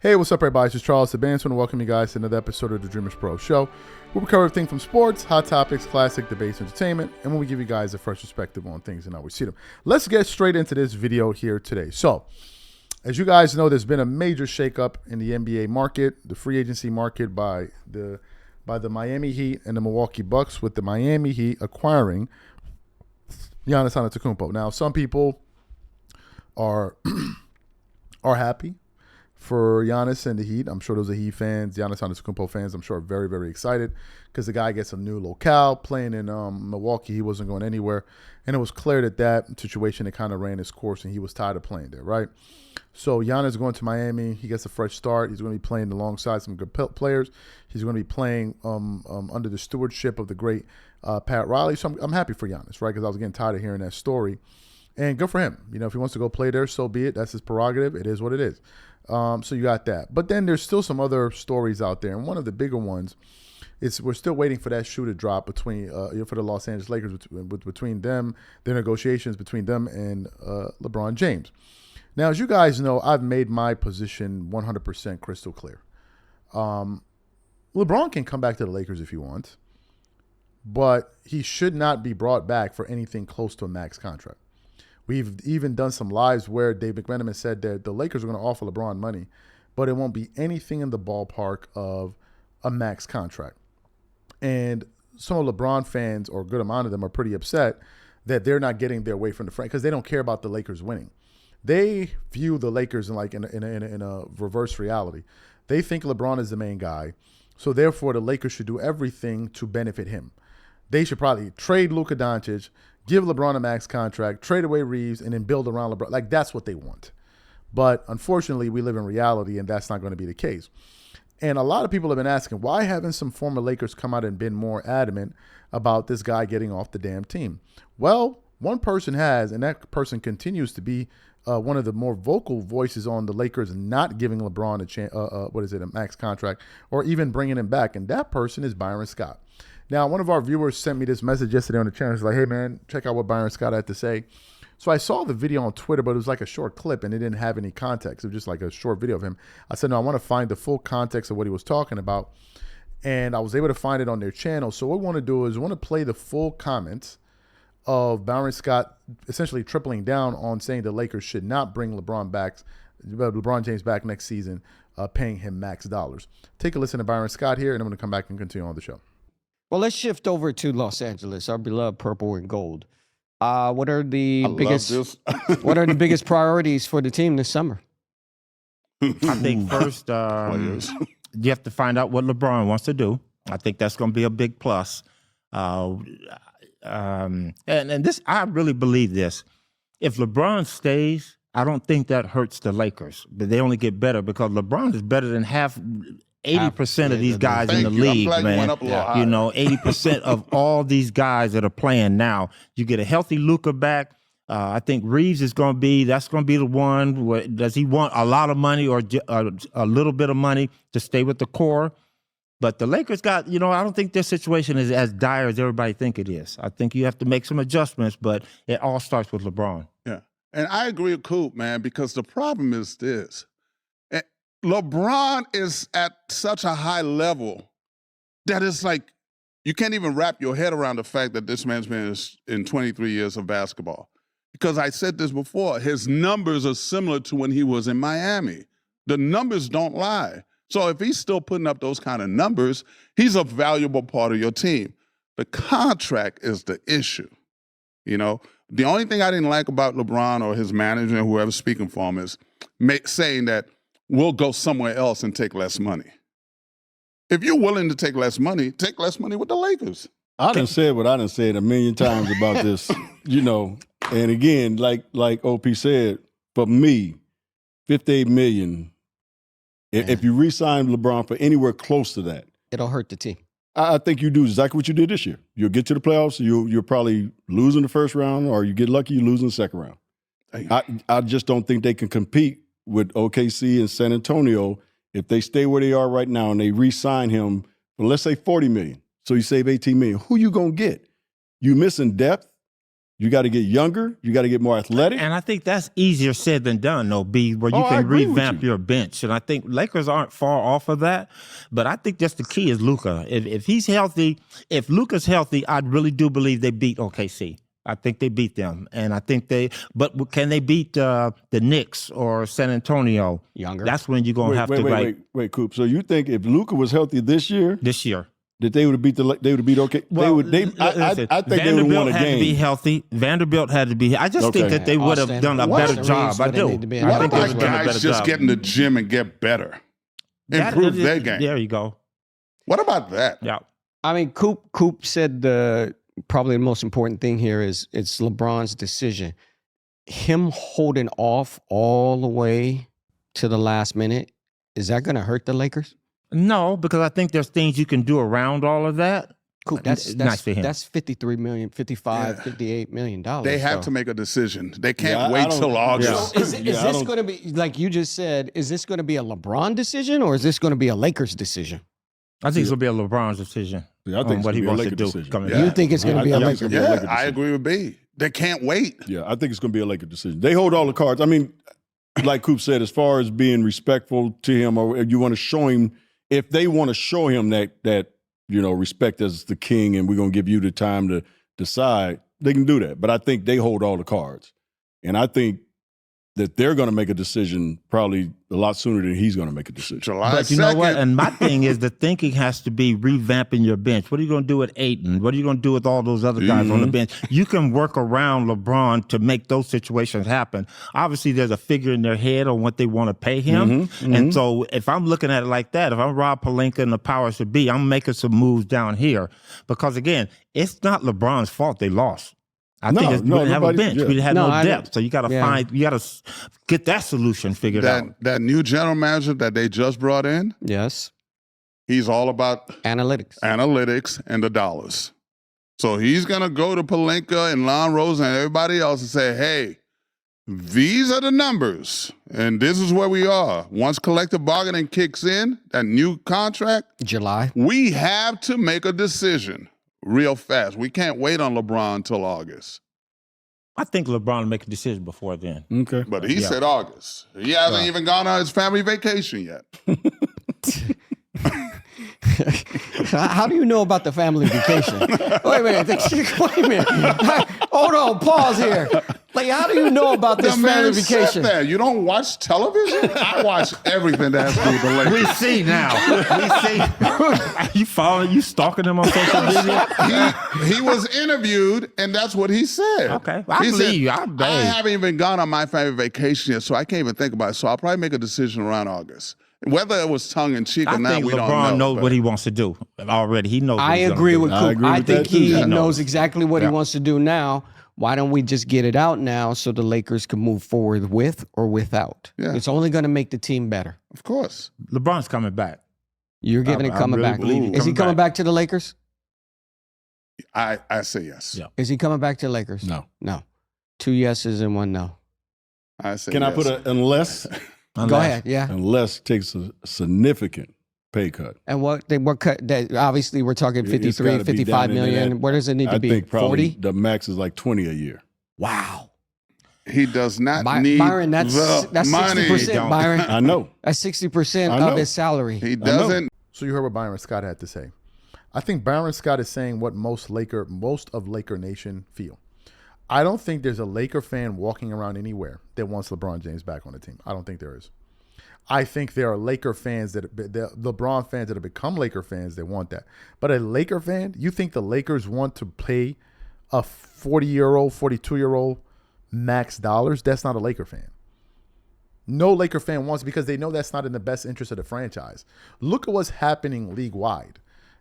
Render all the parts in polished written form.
Hey, what's up, everybody? This is Charles Sabans. I want to welcome you guys to another episode of the Dreamers Pro Show, where we cover everything from sports, hot topics, classic debates, entertainment, and when we give you guys a fresh perspective on things and how we see them. Let's get straight into this video here today. So, as you guys know, there's been a major shakeup in the NBA market, the free agency market by the Miami Heat and the Milwaukee Bucks, with the Miami Heat acquiring Giannis Antetokounmpo. Now, some people are happy for Giannis and the Heat. I'm sure those are Heat fans, Giannis Antetokounmpo fans, I'm sure are very, very excited because the guy gets a new locale. Playing in Milwaukee, he wasn't going anywhere. And it was clear that situation, it kind of ran its course and he was tired of playing there, right? So Giannis going to Miami. He gets a fresh start. He's going to be playing alongside some good players. He's going to be playing under the stewardship of the great Pat Riley. So I'm happy for Giannis, right? Because I was getting tired of hearing that story. And good for him. You know, if he wants to go play there, so be it. That's his prerogative. It is what it is. So you got that. But then there's still some other stories out there. And one of the bigger ones is we're still waiting for that shoe to drop between for the Los Angeles Lakers, between them, their negotiations between them and LeBron James. Now, as you guys know, I've made my position 100% crystal clear. LeBron can come back to the Lakers if he wants, but he should not be brought back for anything close to a max contract. We've even done some lives where Dave McMenamin said that the Lakers are going to offer LeBron money, but it won't be anything in the ballpark of a max contract. And some of LeBron fans, or a good amount of them, are pretty upset that they're not getting their way from the front because they don't care about the Lakers winning. They view the Lakers in a reverse reality. They think LeBron is the main guy, so therefore the Lakers should do everything to benefit him. They should probably trade Luka Doncic, give LeBron a max contract, trade away Reeves, and then build around LeBron. Like, that's what they want. But unfortunately, we live in reality, and that's not going to be the case. And a lot of people have been asking, why haven't some former Lakers come out and been more adamant about this guy getting off the damn team? Well, one person has, and that person continues to be one of the more vocal voices on the Lakers not giving LeBron a max contract, or even bringing him back. And that person is Byron Scott. Now, one of our viewers sent me this message yesterday on the channel. He's like, hey, man, check out what Byron Scott had to say. So I saw the video on Twitter, but it was like a short clip, and it didn't have any context. It was just like a short video of him. I said, no, I want to find the full context of what he was talking about, and I was able to find it on their channel. So what we want to do is we want to play the full comments of Byron Scott essentially tripling down on saying the Lakers should not bring LeBron James back next season, paying him max dollars. Take a listen to Byron Scott here, and I'm going to come back and continue on the show. Well, let's shift over to Los Angeles, our beloved purple and gold. What are the biggest priorities for the team this summer? I think first you have to find out what LeBron wants to do. I think that's going to be a big plus. And this, I really believe this. If LeBron stays, I don't think that hurts the Lakers, but they only get better because LeBron is better than 80% of these guys in the league, man. You know, 80% of all these guys that are playing now. You get a healthy Luka back. I think Reeves is going to be, that's going to be the one. Does he want a lot of money or a little bit of money to stay with the core? But the Lakers got, you know, I don't think their situation is as dire as everybody think it is. I think you have to make some adjustments, but it all starts with LeBron. Yeah. And I agree with Coop, man, because the problem is this. LeBron is at such a high level that it's like you can't even wrap your head around the fact that this man's been in 23 years of basketball. Because I said this before, his numbers are similar to when he was in Miami. The numbers don't lie. So if he's still putting up those kind of numbers, he's a valuable part of your team. The contract is the issue. You know, the only thing I didn't like about LeBron or his manager or whoever's speaking for him is saying that we'll go somewhere else and take less money. If you're willing to take less money with the Lakers. I done said what I done said a million times about this, you know. And again, like OP said, for me, $58 million, if you re-sign LeBron for anywhere close to that, it'll hurt the team. I think you do exactly what you did this year. You'll get to the playoffs, you're probably losing the first round, or you get lucky, you lose in the second round. I just don't think they can compete with OKC and San Antonio if they stay where they are right now and they re-sign him for, let's say, $40 million. So you save $18 million. Who you gonna get? You missing depth. You got to get younger. You got to get more athletic. And I think that's easier said than done, though, B, where you can revamp your bench. And I think Lakers aren't far off of that. But I think just the key is Luka. If he's healthy, if Luka's healthy, I really do believe they beat OKC. I think they beat them. And I think but can they beat the Knicks or San Antonio? Younger. That's when you're going to have to Wait, Coop. So you think if Luka was healthy this year? That they would have beat okay. Well, I think they would have won a game. Vanderbilt had to be healthy. Vanderbilt had to be. I just think that they would have done a better job. I do. What about guys just get in the gym and get better, improve their game? There you go. What about that? Yeah. I mean, Coop said probably the most important thing here is it's LeBron's decision. Him holding off all the way to the last minute, is that going to hurt the Lakers? No, because I think there's things you can do around all of that. Cool. That's $53 million, $55, $58 million. They have to make a decision. They can't wait till August. Is this going to be, like you just said, is this going to be a LeBron decision or is this going to be a Lakers decision? I think it's going to be a LeBron's decision. I think what he wants to do. You think it's going to be a Lakers decision? Yeah, I agree with B. They can't wait. Yeah, I think it's going to be a Lakers decision. They hold all the cards. I mean, like Coop said, as far as being respectful to him, or you want to show him, if they want to show him that respect as the king and we're going to give you the time to decide, they can do that. But I think they hold all the cards. And I think that they're going to make a decision probably a lot sooner than he's going to make a decision. July but you 2nd. know what? And my thing is the thinking has to be revamping your bench. What are you going to do with Ayton? What are you going to do with all those other guys on the bench? You can work around LeBron to make those situations happen. Obviously, there's a figure in their head on what they want to pay him. And so if I'm looking at it like that, if I'm Rob Pelinka and the powers to be, I'm making some moves down here. Because, again, it's not LeBron's fault they lost. I think we didn't have a bench. Yeah. We had no depth. So you got to get that solution figured out. That new general manager that they just brought in, yes, he's all about analytics and the dollars. So he's going to go to Pelinka and Lon Rose and everybody else and say, hey, these are the numbers, and this is where we are. Once collective bargaining kicks in, that new contract, July, we have to make a decision real fast. We can't wait on LeBron until August. I think LeBron will make a decision before then. Okay. But he said August. He hasn't even gone on his family vacation yet. How do you know about the family vacation? Wait a minute. Hold on. Pause here. Like, how do you know about this family vacation? That. You don't watch television? I watch everything that has to do with the Lakers. We see now. You following? You stalking him on social media? He was interviewed, and that's what he said. Okay, I believe you. I haven't even gone on my family vacation yet, so I can't even think about it. So I'll probably make a decision around August. Whether it was tongue in cheek or not, we don't know. I think LeBron knows what he wants to do already. He knows. I agree with Coop. I think he knows exactly what he wants to do now. Why don't we just get it out now so the Lakers can move forward with or without? Yeah. It's only going to make the team better. Of course. LeBron's coming back. You're giving it coming back. Is he coming back to the Lakers? I say yes. Yeah. Is he coming back to the Lakers? No. 2 yeses and 1 no. I say Can yes. I put a unless? Go ahead. Yeah. Unless takes a significant pay cut. And what cut? Obviously, we're talking 53, 55 million. Where does it need to be? I think probably 40? The max is like 20 a year. Wow. He does not need Byron, that's money. 60%, Byron. I know. That's 60% of his salary. He doesn't. So you heard what Byron Scott had to say. I think Byron Scott is saying what most of Laker Nation feel. I don't think there's a Laker fan walking around anywhere that wants LeBron James back on the team. I don't think there is. I think there are Laker fans the LeBron fans that have become Laker fans that want that. But a Laker fan, you think the Lakers want to pay a 40-year-old, 42-year-old max dollars? That's not a Laker fan. No Laker fan wants, because they know that's not in the best interest of the franchise. Look at what's happening league-wide.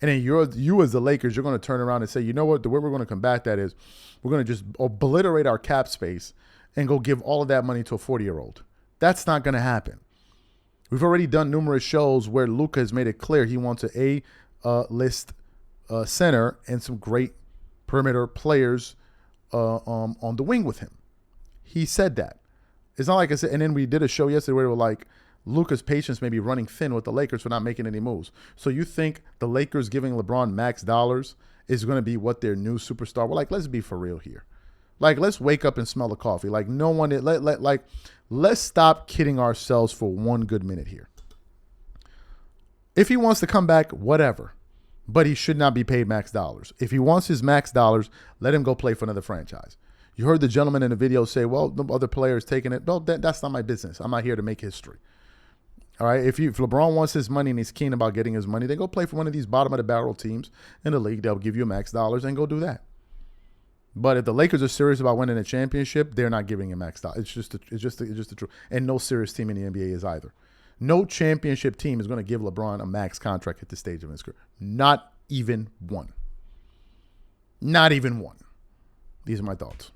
And then you as the Lakers, you're going to turn around and say, you know what, the way we're going to combat that is we're going to just obliterate our cap space and go give all of that money to a 40-year-old. That's not going to happen. We've already done numerous shows where Luka has made it clear he wants an A-list center and some great perimeter players on the wing with him. He said that. It's not like I said, and then we did a show yesterday where we were like, Luka's patience may be running thin with the Lakers for not making any moves. So you think the Lakers giving LeBron max dollars is going to be what their new superstar? We're like, let's be for real here. Like, let's wake up and smell the coffee. Like, no one, let's stop kidding ourselves for one good minute here. If he wants to come back, whatever. But he should not be paid max dollars. If he wants his max dollars, let him go play for another franchise. You heard the gentleman in the video say, well, the other players taking it. Well, that's not my business. I'm not here to make history. All right, if LeBron wants his money and he's keen about getting his money, then go play for one of these bottom of the barrel teams in the league. They'll give you max dollars and go do that. But if the Lakers are serious about winning a championship, they're not giving him max dollars. It's just the truth. And no serious team in the NBA is either. No championship team is going to give LeBron a max contract at this stage of his career. Not even one. Not even one. These are my thoughts.